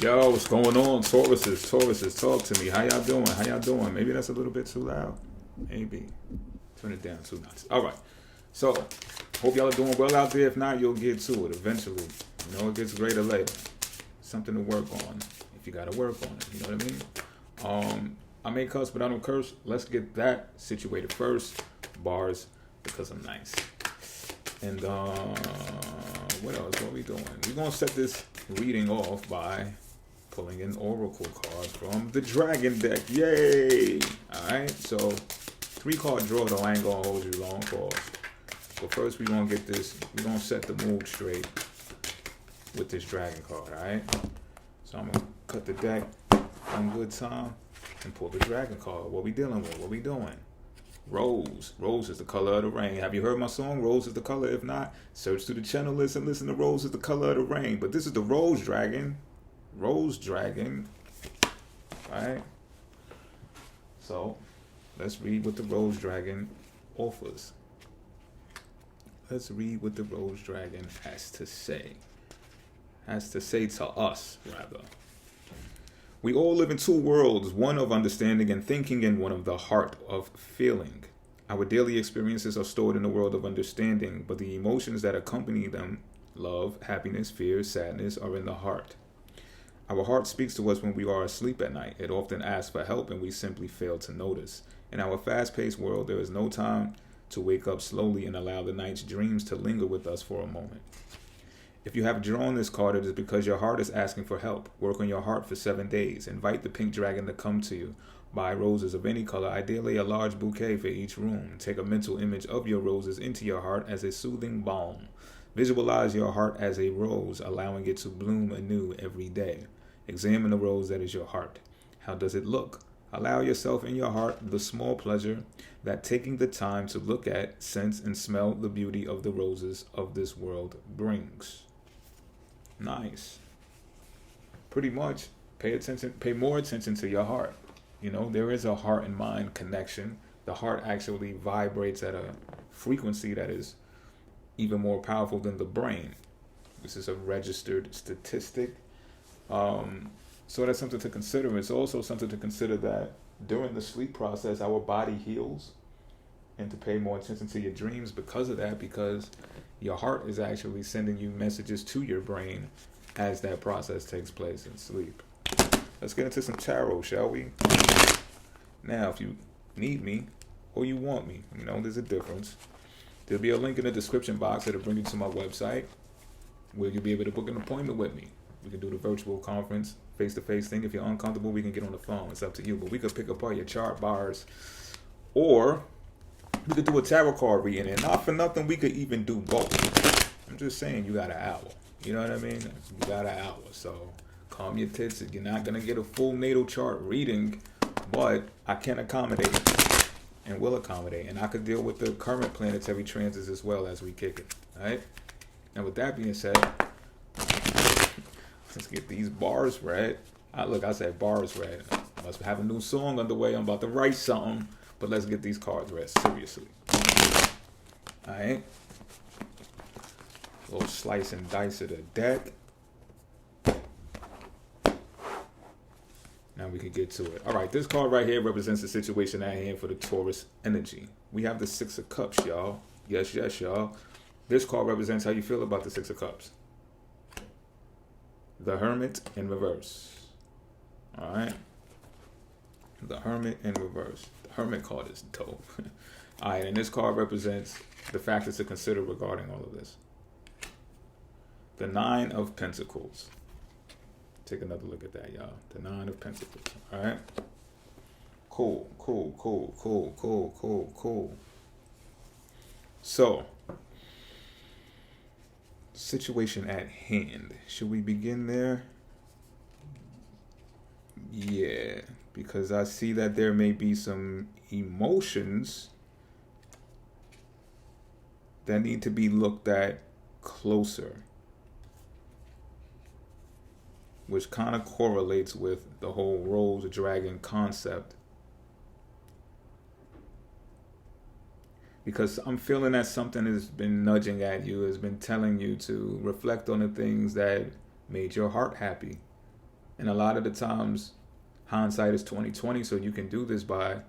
Yo, what's going on? Tauruses, talk to me. How y'all doing? How y'all doing? Maybe that's a little bit too loud. Maybe. Turn it down 2 notches. All right. So, hope y'all are doing well out there. If not, you'll get to it eventually. You know, it gets greater later. Something to work on if you got to work on it. You know what I mean? I may cuss, but I don't curse. Let's get that situated first. Bars, because I'm nice. And what else? What are we doing? We're going to set this reading off by pulling an oracle card from the dragon deck. Yay! Alright, so 3-card draw, though. I ain't going to hold you long. Pause. But first, we're going to get this. We're going to set the mood straight with this dragon card. Alright? So I'm going to cut the deck on good time and pull the dragon card. What we dealing with? What we doing? Rose. Rose is the color of the rain. Have you heard my song? Rose is the color. If not, search through the channel list and listen to Rose is the color of the rain. But this is the Rose Dragon. Rose Dragon. Alright? So, let's read what the Rose Dragon offers. Let's read what the Rose Dragon has to say. Has to say to us, rather. We all live in two worlds, one of understanding and thinking and one of the heart of feeling. Our daily experiences are stored in the world of understanding, but the emotions that accompany them, love, happiness, fear, sadness, are in the heart. Our heart speaks to us when we are asleep at night. It often asks for help and we simply fail to notice. In our fast-paced world, there is no time to wake up slowly and allow the night's dreams to linger with us for a moment. If you have drawn this card, it is because your heart is asking for help. Work on your heart for 7 days. Invite the pink dragon to come to you. Buy roses of any color, ideally a large bouquet for each room. Take a mental image of your roses into your heart as a soothing balm. Visualize your heart as a rose, allowing it to bloom anew every day. Examine the rose that is your heart. How does it look? Allow yourself in your heart the small pleasure that taking the time to look at, sense, and smell the beauty of the roses of this world brings. Nice. Pretty much pay more attention to your heart. You know, there is a heart and mind connection. The heart actually vibrates at a frequency that is even more powerful than the brain. This is a registered statistic. So that's something to consider. It's also something to consider that during the sleep process, our body heals, and to pay more attention to your dreams because of that, because your heart is actually sending you messages to your brain as that process takes place in sleep. Let's get into some tarot, shall we? Now, if you need me or you want me, you know, there's a difference. There'll be a link in the description box that'll bring you to my website where you'll be able to book an appointment with me. We can do the virtual conference, face-to-face thing. If you're uncomfortable, we can get on the phone. It's up to you. But we could pick apart your chart bars, or we could do a tarot card reading. And not for nothing, we could even do both. I'm just saying, you got an hour. You know what I mean? You got an hour. So calm your tits. You're not going to get a full natal chart reading, but I can accommodate and will accommodate. And I could deal with the current planetary transits as well as we kick it. All right? And with that being said, let's get these bars read. I said bars read. I must have a new song underway. I'm about to write something. But let's get these cards read seriously. Alright. A little slice and dice of the deck. Now we can get to it. Alright, this card right here represents the situation at hand for the Taurus energy. We have the 6 of Cups, y'all. Yes, y'all. This card represents how you feel about the 6 of Cups. The Hermit in reverse. Alright. The Hermit in reverse. The Hermit card is dope. Alright, and this card represents the factors to consider regarding all of this. The 9 of Pentacles. Take another look at that, y'all. The 9 of Pentacles. Alright. Cool. So, situation at hand. Should we begin there? Yeah, because I see that there may be some emotions that need to be looked at closer, which kind of correlates with the whole rose dragon concept. Because I'm feeling that something has been nudging at you, has been telling you to reflect on the things that made your heart happy. And a lot of the times, hindsight is 20/20. So you can do this by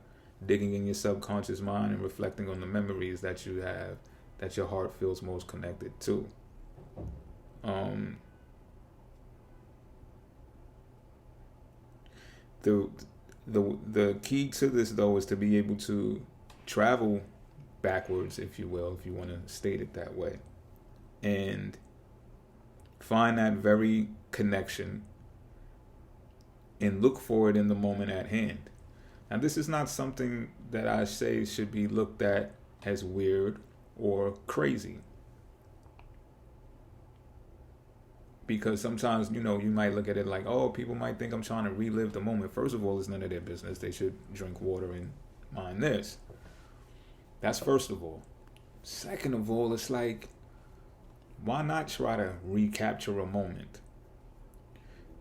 digging in your subconscious mind and reflecting on the memories that you have, that your heart feels most connected to. The key to this, though, is to be able to travel backwards, if you will, if you want to state it that way, and find that very connection and look for it in the moment at hand. Now, this is not something that I say should be looked at as weird or crazy, because sometimes, you might look at it like, oh, people might think I'm trying to relive the moment. First of all, it's none of their business. They should drink water and mind this. That's first of all. Second of all, it's like, why not try to recapture a moment?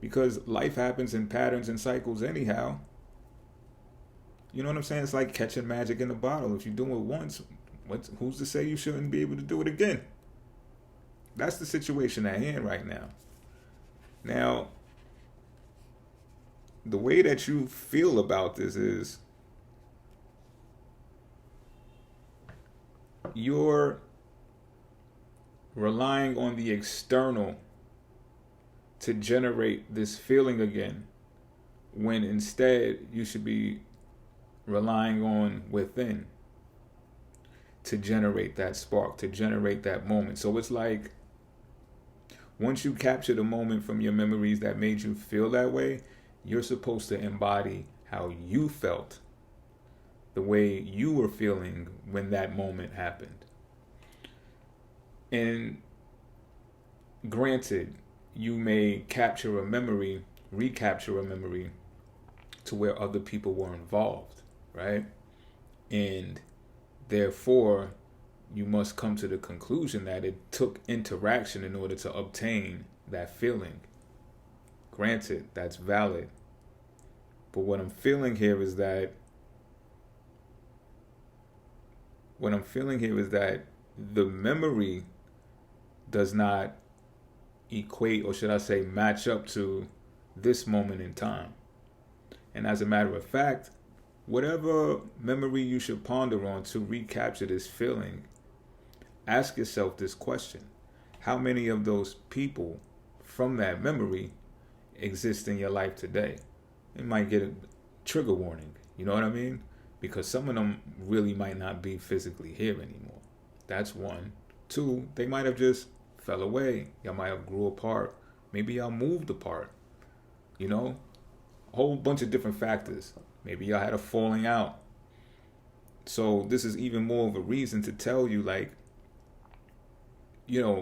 Because life happens in patterns and cycles anyhow. You know what I'm saying? It's like catching magic in a bottle. If you do it once, who's to say you shouldn't be able to do it again? That's the situation at hand right now. Now, the way that you feel about this is you're relying on the external to generate this feeling again, when instead you should be relying on within to generate that spark, to generate that moment. So it's like, once you capture the moment from your memories that made you feel that way, you're supposed to embody how you felt, the way you were feeling when that moment happened. And granted, you may capture a memory, recapture a memory to where other people were involved, right? And therefore, you must come to the conclusion that it took interaction in order to obtain that feeling. Granted, that's valid. But what I'm feeling here is that the memory does not equate, or should I say match up to, this moment in time. And as a matter of fact, whatever memory you should ponder on to recapture this feeling, ask yourself this question: how many of those people from that memory exist in your life today? It might get a trigger warning, you know what I mean? Because some of them really might not be physically here anymore. That's one. Two, they might have just fell away. Y'all might have grew apart. Maybe y'all moved apart. A whole bunch of different factors. Maybe y'all had a falling out. So this is even more of a reason to tell you, like,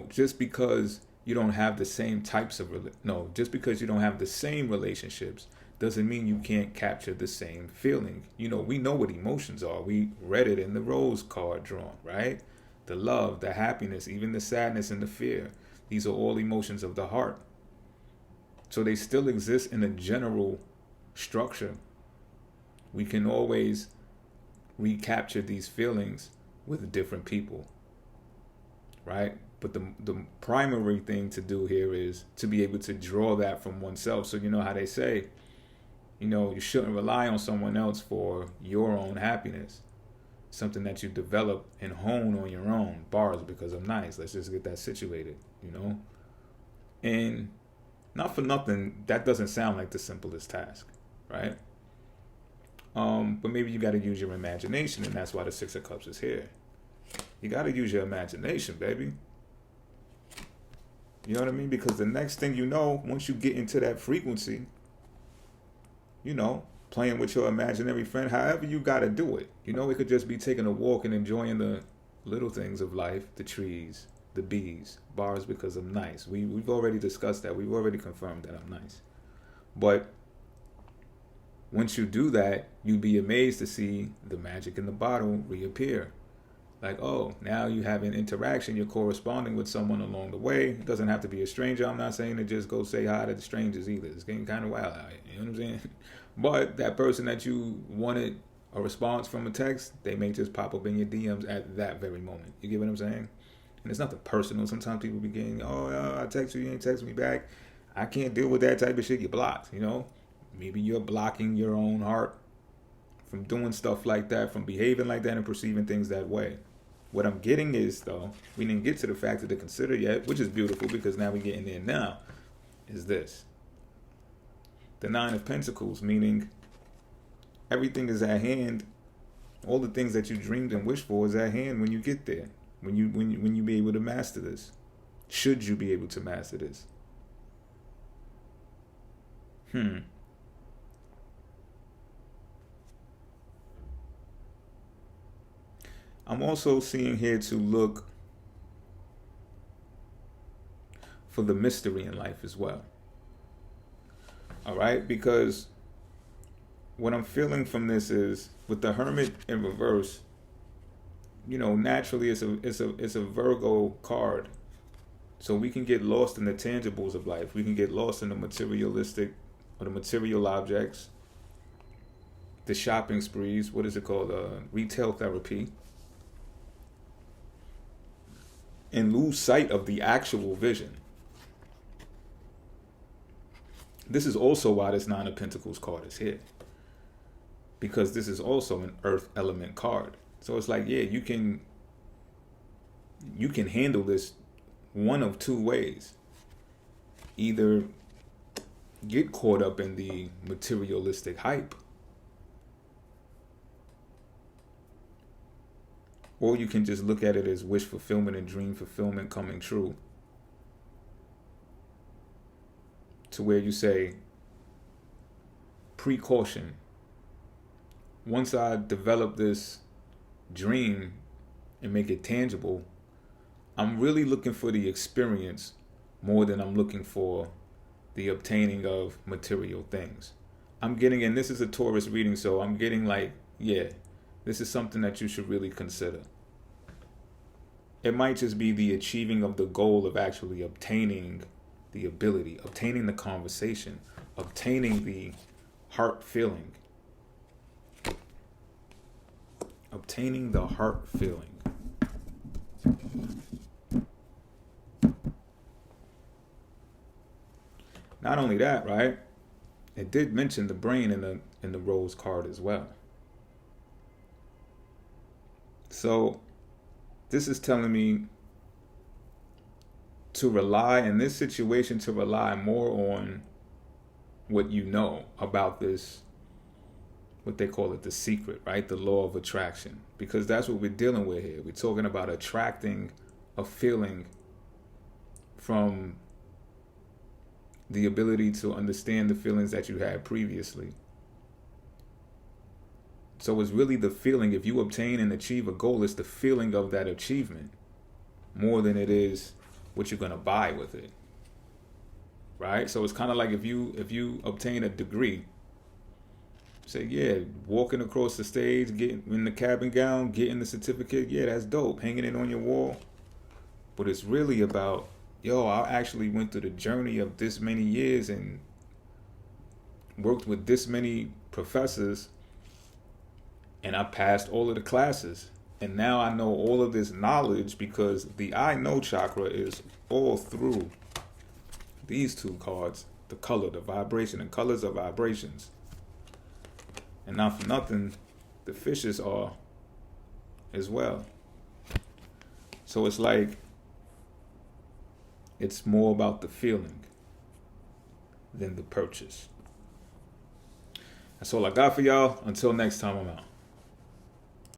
just because you don't have the same types of just because you don't have the same relationships doesn't mean you can't capture the same feeling. We know what emotions are. We read it in the rose card drawn, right? The love, the happiness, even the sadness and the fear. These are all emotions of the heart. So they still exist in a general structure. We can always recapture these feelings with different people, right? But the primary thing to do here is to be able to draw that from oneself. So you know how they say, you shouldn't rely on someone else for your own happiness. Something that you develop and hone on your own. Bars because I'm nice. Let's just get that situated, And not for nothing, that doesn't sound like the simplest task, right? But maybe you got to use your imagination, and that's why the Six of Cups is here. You got to use your imagination, baby. You know what I mean? Because the next thing you know, once you get into that frequency, playing with your imaginary friend, however you got to do it. It could just be taking a walk and enjoying the little things of life, the trees, the bees, bars because I'm nice. We've already discussed that. We've already confirmed that I'm nice. But once you do that, you'd be amazed to see the magic in the bottle reappear. Like, oh, now you have an interaction. You're corresponding with someone along the way. It doesn't have to be a stranger. I'm not saying to just go say hi to the strangers either. It's getting kind of wild out here. You know what I'm saying? But that person that you wanted a response from a text, they may just pop up in your DMs at that very moment. You get what I'm saying? And it's nothing personal. Sometimes people be getting, I text you ain't text me back. I can't deal with that type of shit. You're blocked, you know? Maybe you're blocking your own heart from doing stuff like that, from behaving like that and perceiving things that way. What I'm getting is, though, we didn't get to the factor to consider yet, which is beautiful because now we're getting there now, is this. The Nine of Pentacles, meaning everything is at hand. All the things that you dreamed and wished for is at hand when you get there. When you be able to master this. Should you be able to master this? I'm also seeing here to look for the mystery in life as well. All right, because what I'm feeling from this is with the Hermit in reverse, you know, naturally it's a Virgo card. So we can get lost in the tangibles of life. We can get lost in the materialistic or the material objects, the shopping sprees, what is it called? Retail therapy. And lose sight of the actual vision. This is also why this Nine of Pentacles card is here. Because this is also an earth element card. So it's like, yeah, you can handle this one of two ways. Either get caught up in the materialistic hype, or you can just look at it as wish fulfillment and dream fulfillment coming true. To where you say, precaution. Once I develop this dream and make it tangible, I'm really looking for the experience more than I'm looking for the obtaining of material things. I'm getting, and this is a Taurus reading, so I'm getting like, yeah, this is something that you should really consider. It might just be the achieving of the goal of actually obtaining the ability, obtaining the conversation, obtaining the heart feeling. Obtaining the heart feeling. Not only that, right? It did mention the brain in the Rose card as well. So this is telling me to rely in this situation, to rely more on what you know about this, what they call it, the secret, right? The law of attraction. Because that's what we're dealing with here. We're talking about attracting a feeling from the ability to understand the feelings that you had previously. So it's really the feeling. If you obtain and achieve a goal, it's the feeling of that achievement more than it is what you're going to buy with it. Right? So it's kind of like if you obtain a degree, say, yeah, walking across the stage, getting in the cap and gown, getting the certificate, yeah, that's dope, hanging it on your wall. But it's really about, yo, I actually went through the journey of this many years and worked with this many professors, and I passed all of the classes. And now I know all of this knowledge because the I know chakra is all through these two cards, the color, the vibration, and colors of vibrations. And not for nothing, the fishes are as well. So it's like, it's more about the feeling than the purchase. That's all I got for y'all. Until next time, I'm out.